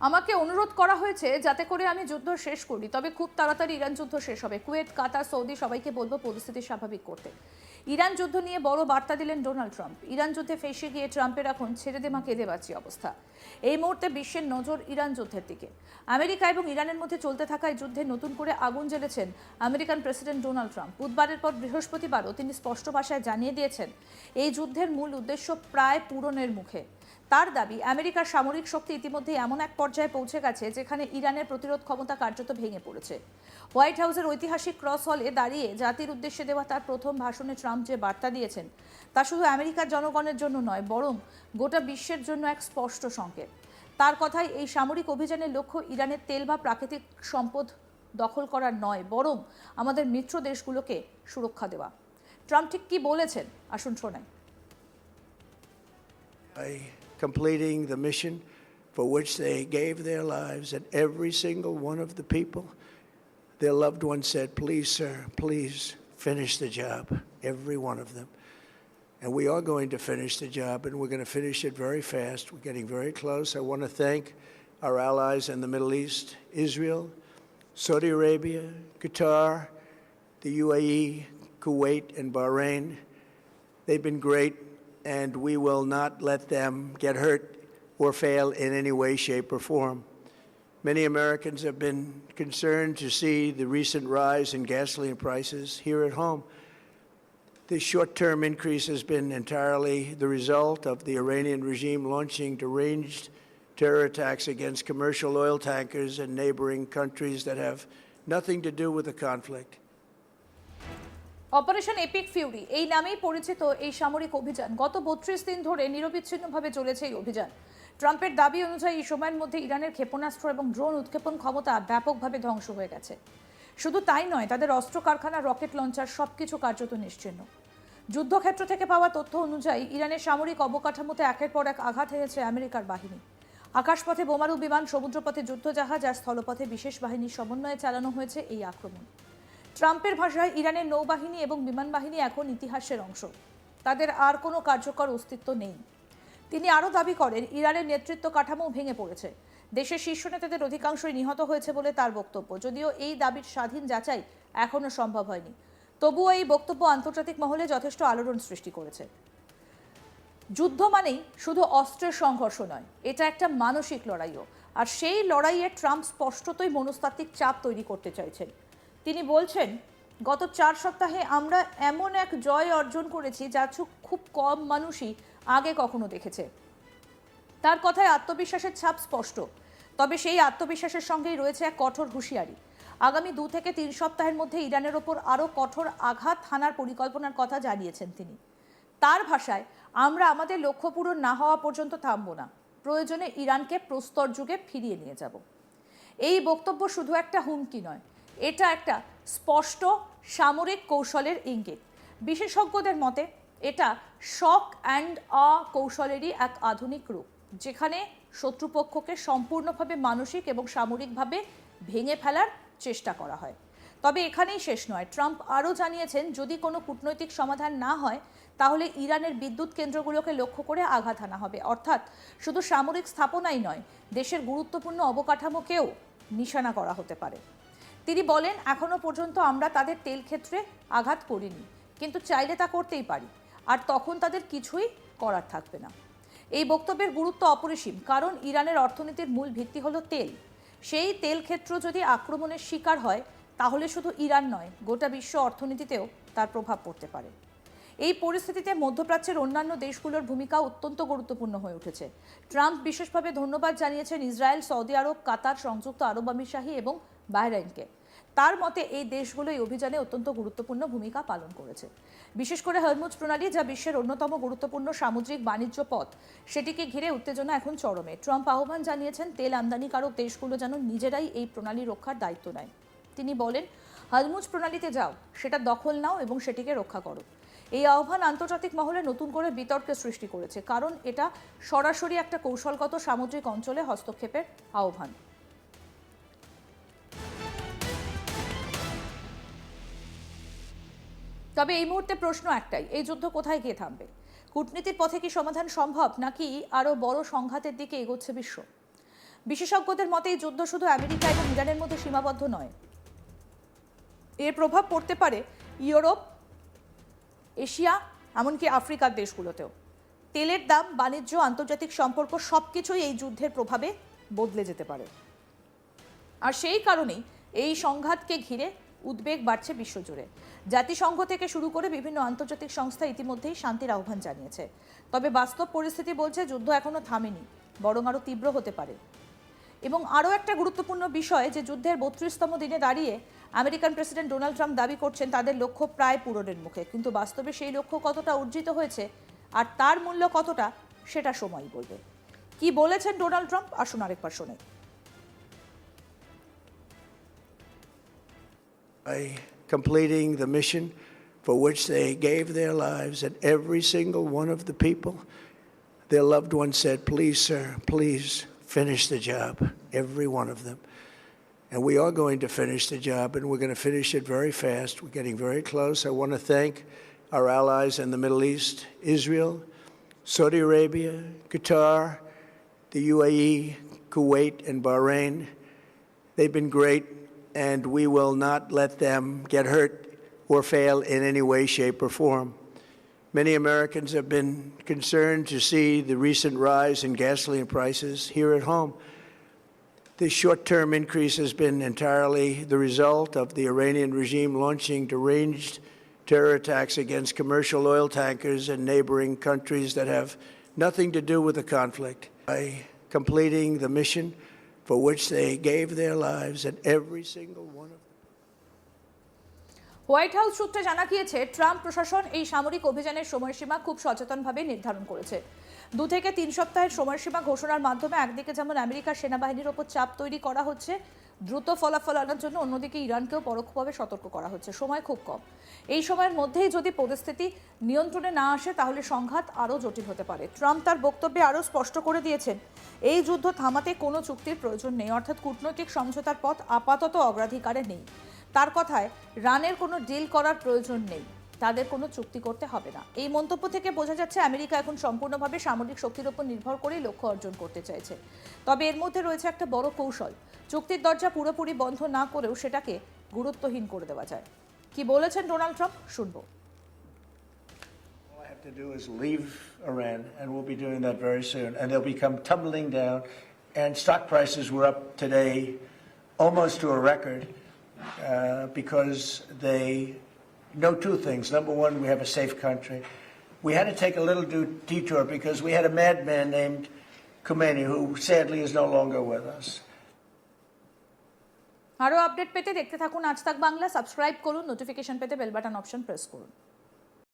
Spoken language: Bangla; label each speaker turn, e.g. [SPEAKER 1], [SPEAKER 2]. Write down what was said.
[SPEAKER 1] আমাকে অনুরোধ করা হয়েছে যাতে করে আমি যুদ্ধ শেষ করি, তবে খুব তাড়াতাড়ি ইরান যুদ্ধ শেষ হবে। কুয়েত, কাতার, সৌদি সবাইকে বলবো পরিস্থিতি স্বাভাবিক করতে। ইরান যুদ্ধ নিয়ে বড় বার্তা দিলেন ডোনাল্ড ট্রাম্প। ইরান যুদ্ধে ফেঁসে গিয়ে ট্রাম্পের এখন ছেড়ে দে মা কেঁদে বাঁচি অবস্থা। এই মুহূর্তে বিশ্বের নজর ইরান যুদ্ধের দিকে। আমেরিকা এবং ইরানের মধ্যে চলতে থাকা এই যুদ্ধে নতুন করে আগুন জ্বেলেছেন আমেরিকান প্রেসিডেন্ট ডোনাল্ড ট্রাম্প। বুধবারের পর বৃহস্পতিবারও তিনি স্পষ্ট ভাষায় জানিয়ে দিয়েছেন এই যুদ্ধের মূল উদ্দেশ্য প্রায় পূরণের মুখে। তার দাবি, আমেরিকার সামরিক শক্তি ইতিমধ্যে এমন এক পর্যায়ে পৌঁছে গেছে যেখানে ইরানের প্রতিরোধ ক্ষমতা কার্যত ভেঙে পড়েছে। হোয়াইট হাউসের ঐতিহাসিক ক্রস হলে দাঁড়িয়ে জাতির উদ্দেশ্যে দেওয়া তার প্রথম ভাষণে ট্রাম্প যে বার্তা দিয়েছেন তা শুধু আমেরিকার জনগণের জন্য নয়, বরং গোটা বিশ্বের জন্য এক স্পষ্ট সংকেত। তার কথায় এই সামরিক অভিযানের লক্ষ্য ইরানের তেল বা প্রাকৃতিক সম্পদ দখল করার নয়, বরং আমাদের মিত্র দেশগুলোকে সুরক্ষা দেওয়া। ট্রাম্প ঠিক কি বলেছেন আসুন শোনাই।
[SPEAKER 2] Completing the mission for which they gave their lives, and every single one of the people, their loved ones said, please, sir, please finish the job, every one of them. And we are going to finish the job, and we're going to finish it very fast. We're getting very close. I want to thank our allies in the Middle East, Israel, Saudi Arabia, Qatar, the UAE, Kuwait, and Bahrain. They've been great, and we will not let them get hurt or fail in any way, shape, or form. Many Americans have been concerned to see the recent rise in gasoline prices here at home. The short-term increase has been entirely the result of the Iranian regime launching deranged terror attacks against commercial oil tankers in neighboring countries that have nothing to do with the conflict.
[SPEAKER 1] Operation epic Fury এই নামেই পরিচিত এই সামরিক অভিযান গত ৩২ দিন ধরে নিরবিচ্ছিন্নভাবে চলেছে। এই অভিযান ট্রাম্পের দাবি অনুযায়ী এই সময়ের মধ্যে ইরানের ক্ষেপণাস্ত্র এবং ড্রোন উৎক্ষেপণ ক্ষমতা ব্যাপকভাবে ধ্বংস হয়ে গেছে। শুধু তাই নয়, তাদের অস্ত্র কারখানা, রকেট লঞ্চার সবকিছু কার্যত নিশ্চিহ্ন। যুদ্ধক্ষেত্র থেকে পাওয়া তথ্য অনুযায়ী ইরানের সামরিক অবকাঠামোতে একের পর এক আঘাত হেনেছে আমেরিকার বাহিনী। আকাশপথে বোমারু বিমান, সমুদ্রপথে যুদ্ধজাহাজ আর স্থলপথে বিশেষ বাহিনীর সমন্বয়ে চালানো হয়েছে এই আক্রমণ। ট্রাম্পের ভাষায় ইরানের নৌবাহিনী এবং বিমান বাহিনী এখন ইতিহাসের অংশ, তাদের আর কোনো কার্যকর অস্তিত্ব নেই। তিনি আরও দাবি করেন ইরানের নেতৃত্ব কাঠামো ভেঙে পড়েছে, দেশের শীর্ষ নেতাদের অধিকাংশই নিহত হয়েছে বলে তার বক্তব্য। যদিও এই দাবির স্বাধীন যাচাই এখনও সম্ভব হয়নি, তবুও এই বক্তব্য আন্তর্জাতিক মহলে যথেষ্ট আলোড়ন সৃষ্টি করেছে। যুদ্ধ মানেই শুধু অস্ত্রের সংঘর্ষ নয়, এটা একটা মানসিক লড়াইও, আর সেই লড়াইয়ে ট্রাম্প স্পষ্টতই মনস্তাত্ত্বিক চাপ তৈরি করতে চাইছেন। তিনি বলছেন, গত 4 সপ্তাহে আমরা এমন এক জয় অর্জন করেছি যা খুব কম মানুষই আগে কখনো দেখেছে। তার কথায় আত্মবিশ্বাসের ছাপ স্পষ্ট, তবে সেই আত্মবিশ্বাসের সঙ্গেই রয়েছে এক কঠোর হুঁশিয়ারি। আগামী 2 থেকে 3 সপ্তাহের মধ্যে ইরানের ওপর আরও কঠোর আঘাত হানার পরিকল্পনার কথা জানিয়েছেন তিনি। তার ভাষায়, আমরা আমাদের লক্ষ্য পূরণ না হওয়া পর্যন্ত থামব না, প্রয়োজনে ইরানকে প্রস্তর যুগে ফিরিয়ে নিয়ে যাব। এই বক্তব্য শুধু একটা হুমকি নয়, এটা একটা স্পষ্ট সামরিক কৌশলের ইঙ্গিত। বিশেষজ্ঞদের মতে এটা শক অ্যান্ড অ কৌশলেরই এক আধুনিক রূপ, যেখানে শত্রুপক্ষকে সম্পূর্ণভাবে মানসিক এবং সামরিকভাবে ভেঙে ফেলার চেষ্টা করা হয়। তবে এখানেই শেষ নয়। ট্রাম্প আরও জানিয়েছেন, যদি কোনো কূটনৈতিক সমাধান না হয় তাহলে ইরানের বিদ্যুৎ কেন্দ্রগুলোকে লক্ষ্য করে আঘাত হানা হবে। অর্থাৎ শুধু সামরিক স্থাপনাই নয়, দেশের গুরুত্বপূর্ণ অবকাঠামোকেও নিশানা করা হতে পারে। তিনি বলেন, এখনো পর্যন্ত আমরা তাদের তেল ক্ষেত্রে আঘাত করিনি, কিন্তু চাইলে তা করতেই পারি, আর তখন তাদের কিছুই করার থাকবে না। এই বক্তব্যের গুরুত্ব অপরিসীম, কারণ ইরানের অর্থনীতির মূল ভিত্তি হলো তেল। সেই তেল ক্ষেত্র যদি আক্রমণের শিকার হয় তাহলে শুধু ইরান নয়, গোটা বিশ্ব অর্থনীতিতেও তার প্রভাব পড়তে পারে। এই পরিস্থিতিতে মধ্যপ্রাচ্যের অন্যান্য দেশগুলোর ভূমিকা অত্যন্ত গুরুত্বপূর্ণ হয়ে উঠেছে। ট্রাম্প বিশেষভাবে ধন্যবাদ জানিয়েছেন ইসরায়েল, সৌদি আরব, কাতার, সংযুক্ত আরব আমিরশাহী এবং বাহরাইনকে। তার মতে এই দেশগুলো এই অভিযানে অত্যন্ত গুরুত্বপূর্ণ ভূমিকা পালন করেছে। বিশেষ করে হরমুজ প্রণালী, যা বিশ্বের অন্যতম গুরুত্বপূর্ণ সামুদ্রিক বাণিজ্য পথ, সেটিকে ঘিরে উত্তেজনা এখন চরমে। ট্রাম্প আহ্বান জানিয়েছেন তেল আমদানিকারক দেশগুলো যেন নিজেরাই এই প্রণালী রক্ষার দায়িত্ব নেয়। তিনি বলেন, হরমুজ প্রণালীতে যাও, সেটা দখল নাও এবং সেটিকে রক্ষা করো। এই আহ্বান আন্তর্জাতিক মহলে নতুন করে বিতর্কের সৃষ্টি করেছে, কারণ এটা সরাসরি একটা কৌশলগত সামুদ্রিক অঞ্চলে হস্তক্ষেপের আহ্বান। তবে এই মুহূর্তে প্রশ্ন একটাই, এই যুদ্ধ কোথায় গিয়ে থামবে? কূটনীতির পথে কি সমাধান সম্ভব, নাকি আরও বড় সংঘাতের দিকে এগোচ্ছে বিশ্ব? বিশেষজ্ঞদের মতে এই যুদ্ধ শুধু আমেরিকা এবং ইরানের মধ্যে সীমাবদ্ধ নয়, এর প্রভাব পড়তে পারে ইউরোপ, এশিয়া, এমনকি আফ্রিকার দেশগুলোতেও। তেলের দাম, বাণিজ্য, আন্তর্জাতিক সম্পর্ক সবকিছুই এই যুদ্ধের প্রভাবে বদলে যেতে পারে। আর সেই কারণেই এই সংঘাতকে ঘিরে উদ্বেগ বাড়ছে বিশ্বজুড়ে। জাতিসংঘ থেকে শুরু করে বিভিন্ন আন্তর্জাতিক সংস্থা ইতিমধ্যেই শান্তির আহ্বান জানিয়েছে। তবে বাস্তব পরিস্থিতি বলছে যুদ্ধ এখনো থামেনি, বরং আরও তীব্র হতে পারে। এবং আরও একটা গুরুত্বপূর্ণ বিষয় যে যুদ্ধের 32তম দিনে দাঁড়িয়ে আমেরিকান প্রেসিডেন্ট ডোনাল্ড ট্রাম্প দাবি করছেন তাদের লক্ষ্য প্রায় পূরণের মুখে, কিন্তু বাস্তবে সেই লক্ষ্য কতটা অর্জিত হয়েছে আর তার মূল্য কতটা সেটা সময়ই বলবে। কি বলেছেন ডোনাল্ড ট্রাম্প, আসুন আরেকবার শুনে।
[SPEAKER 2] By completing the mission for which they gave their lives, and every single one of the people, their loved ones said, please, sir, please finish the job, every one of them. And we are going to finish the job, and we're going to finish it very fast. We're getting very close. I want to thank our allies in the Middle East, Israel, Saudi Arabia, Qatar, the UAE, Kuwait, and Bahrain. They've been great, and we will not let them get hurt or fail in any way, shape, or form. Many Americans have been concerned to see the recent rise in gasoline prices here at home. The short-term increase has been entirely the result of the Iranian regime launching deranged terror attacks against commercial oil tankers in neighboring countries that have nothing to do with the conflict. By completing the mission for which they gave their lives, and every single one of them.
[SPEAKER 1] White house সূত্রে জানা গিয়েছে ট্রাম্প প্রশাসন এই সামরিক অভিযানের সময়সীমা খুব সচেতনভাবে নির্ধারণ করেছে। 2 থেকে 3 সপ্তাহের সময়সীমা ঘোষণার মাধ্যমে একদিকে যেমন আমেরিকার সেনাবাহিনীর ওপর চাপ তৈরি করা হচ্ছে দ্রুত ফলাফল আনার জন্য, অন্যদিকে ইরানকেও পরোক্ষভাবে সতর্ক করা হচ্ছে। সময় খুব কম, এই সময়ের মধ্যেই যদি পরিস্থিতি নিয়ন্ত্রণে না আসে তাহলে সংঘাত আরও জটিল হতে পারে। ট্রাম্প তার বক্তব্যে আরও স্পষ্ট করে দিয়েছেন এই যুদ্ধ থামাতে কোনো চুক্তির প্রয়োজন নেই, অর্থাৎ কূটনৈতিক সমঝোতার পথ আপাতত অগ্রাধিকারে নেই। তার কথায় রানের কোনো ডিল করার প্রয়োজন নেই, তাদের কোনো চুক্তি করতে হবে না। এই মন্তব্য থেকে বোঝা যাচ্ছে আমেরিকা এখন সম্পূর্ণভাবে সামরিক শক্তির উপর নির্ভর করেই লক্ষ্য অর্জন করতে চাইছে। তবে এর মধ্যে রয়েছে একটা বড় কৌশল, চুক্তির দরজা পুরোপুরি বন্ধ না করেও সেটাকে গুরুত্বহীন করে দেওয়া যায়। কি বলেছেন ডোনাল্ড ট্রাম্প, শুনবো।
[SPEAKER 2] All I have to do is leave Iran, and we'll be doing that very soon, and they'll become tumbling down, and stock prices were up today almost to a record because they know two things. Number one, we have a safe country. We had to take a little detour because we had a madman named Khomeini who sadly is no longer with us.
[SPEAKER 1] আরও আপডেট পেতে দেখতে থাকুন আজ তাক বাংলা, সাবস্ক্রাইব করুন, নোটিফিকেশন পেতে বেল বাটন অপশন প্রেস করুন।